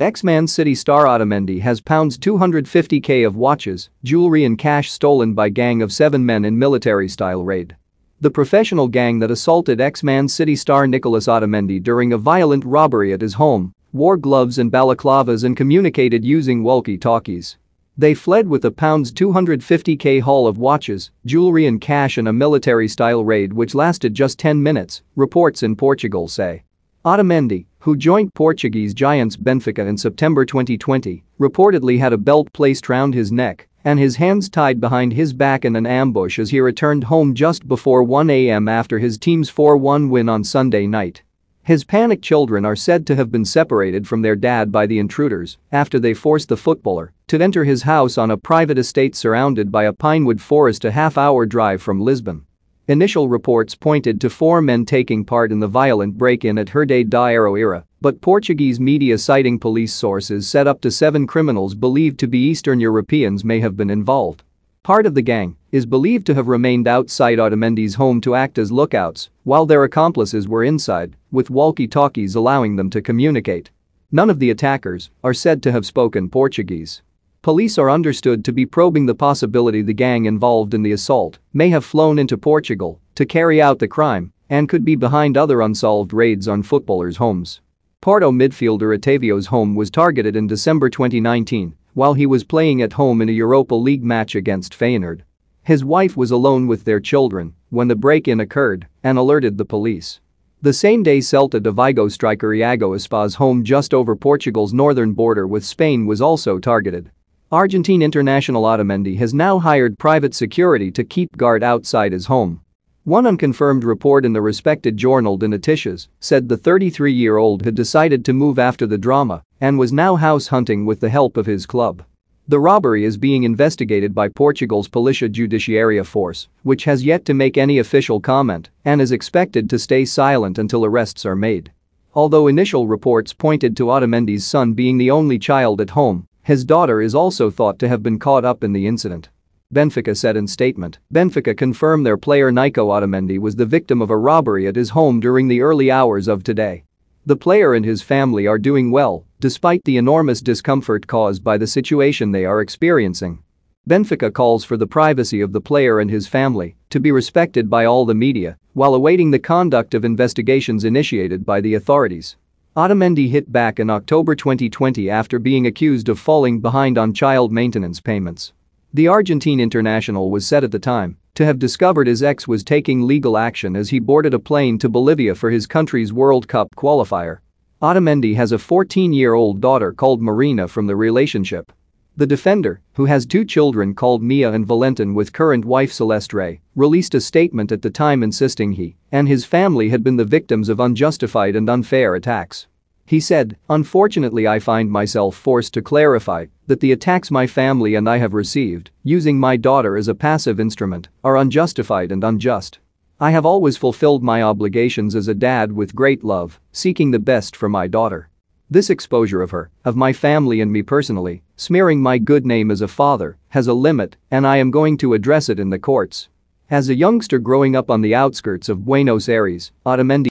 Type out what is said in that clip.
Ex-Man City star Otamendi has £250k of watches, jewellery and cash stolen by gang of 7 men in military-style raid. The professional gang that assaulted ex-Man City star Nicholas Otamendi during a violent robbery at his home wore gloves and balaclavas and communicated using walkie-talkies. They fled with a £250k haul of watches, jewellery and cash in a military-style raid which lasted just 10 minutes, reports in Portugal say. Otamendi, who joined Portuguese giants Benfica in September 2020, reportedly had a belt placed round his neck and his hands tied behind his back in an ambush as he returned home just before 1 a.m. after his team's 4-1 win on Sunday night. His panicked children are said to have been separated from their dad by the intruders after they forced the footballer to enter his house on a private estate surrounded by a pinewood forest a half-hour drive from Lisbon. Initial reports pointed to 4 men taking part in the violent break-in at Rio de Janeiro, but Portuguese media citing police sources said up to 7 criminals believed to be Eastern Europeans may have been involved. Part of the gang is believed to have remained outside Otamendi's home to act as lookouts while their accomplices were inside, with walkie-talkies allowing them to communicate. None of the attackers are said to have spoken Portuguese. Police are understood to be probing the possibility the gang involved in the assault may have flown into Portugal to carry out the crime and could be behind other unsolved raids on footballers' homes. Porto midfielder Otavio's home was targeted in December 2019 while he was playing at home in a Europa League match against Feyenoord. His wife was alone with their children when the break-in occurred and alerted the police. The same day Celta de Vigo striker Iago Aspas' home just over Portugal's northern border with Spain was also targeted. Argentine international Otamendi has now hired private security to keep guard outside his home. One unconfirmed report in the respected journal De Noticias said the 33-year-old had decided to move after the drama and was now house hunting with the help of his club. The robbery is being investigated by Portugal's Polícia Judiciária force, which has yet to make any official comment and is expected to stay silent until arrests are made. Although initial reports pointed to Otamendi's son being the only child at home, his daughter is also thought to have been caught up in the incident. Benfica said in statement, Benfica confirmed their player Nico Otamendi was the victim of a robbery at his home during the early hours of today. The player and his family are doing well, despite the enormous discomfort caused by the situation they are experiencing. Benfica calls for the privacy of the player and his family to be respected by all the media while awaiting the conduct of investigations initiated by the authorities. Otamendi hit back in October 2020 after being accused of falling behind on child maintenance payments. The Argentine international was said at the time to have discovered his ex was taking legal action as he boarded a plane to Bolivia for his country's World Cup qualifier. Otamendi has a 14-year-old daughter called Marina from the relationship. The defender, who has 2 children called Mia and Valentin with current wife Celeste Ray, released a statement at the time insisting he and his family had been the victims of unjustified and unfair attacks. He said, "Unfortunately, I find myself forced to clarify that the attacks my family and I have received, using my daughter as a passive instrument, are unjustified and unjust. I have always fulfilled my obligations as a dad with great love, seeking the best for my daughter. This exposure of her, of my family and me personally, smearing my good name as a father, has a limit and I am going to address it in the courts." As a youngster growing up on the outskirts of Buenos Aires, Otamendi